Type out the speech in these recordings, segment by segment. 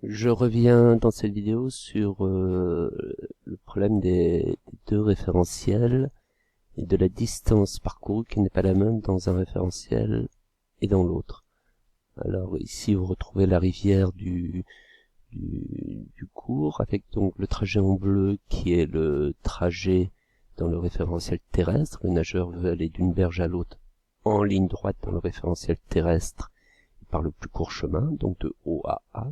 Je reviens dans cette vidéo sur le problème des deux référentiels et de la distance parcourue qui n'est pas la même dans un référentiel et dans l'autre. Alors ici vous retrouvez la rivière du cours avec donc le trajet en bleu qui est le trajet dans le référentiel terrestre. Le nageur veut aller d'une berge à l'autre en ligne droite dans le référentiel terrestre par le plus court chemin, donc de O à A.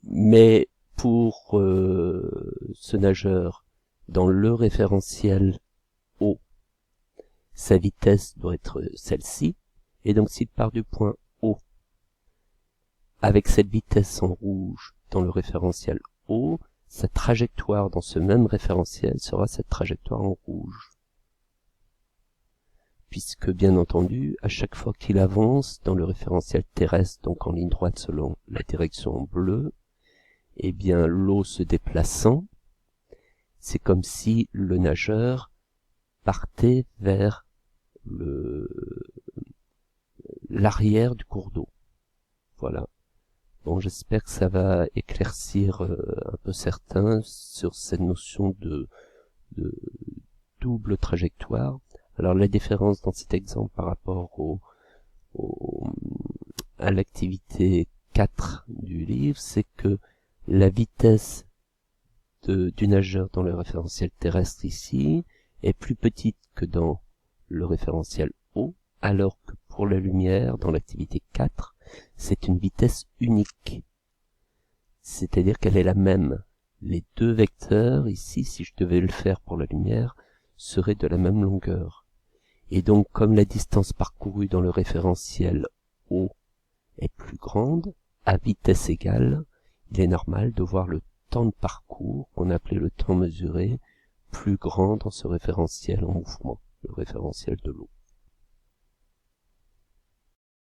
Mais pour ce nageur, dans le référentiel O, sa vitesse doit être celle-ci, et donc s'il part du point O avec cette vitesse en rouge dans le référentiel O, sa trajectoire dans ce même référentiel sera cette trajectoire en rouge. Puisque, bien entendu, à chaque fois qu'il avance dans le référentiel terrestre, donc en ligne droite selon la direction en bleu, eh bien, l'eau se déplaçant, c'est comme si le nageur partait vers l'arrière du cours d'eau. Voilà. Bon, j'espère que ça va éclaircir un peu certains sur cette notion de double trajectoire. Alors, la différence dans cet exemple par rapport à l'activité 4 du livre, c'est que la vitesse du nageur dans le référentiel terrestre ici est plus petite que dans le référentiel O, alors que pour la lumière, dans l'activité 4, c'est une vitesse unique. C'est-à-dire qu'elle est la même. Les deux vecteurs, ici, si je devais le faire pour la lumière, seraient de la même longueur. Et donc, comme la distance parcourue dans le référentiel O est plus grande, à vitesse égale, il est normal de voir le temps de parcours, qu'on appelait le temps mesuré, plus grand dans ce référentiel en mouvement, le référentiel de l'eau.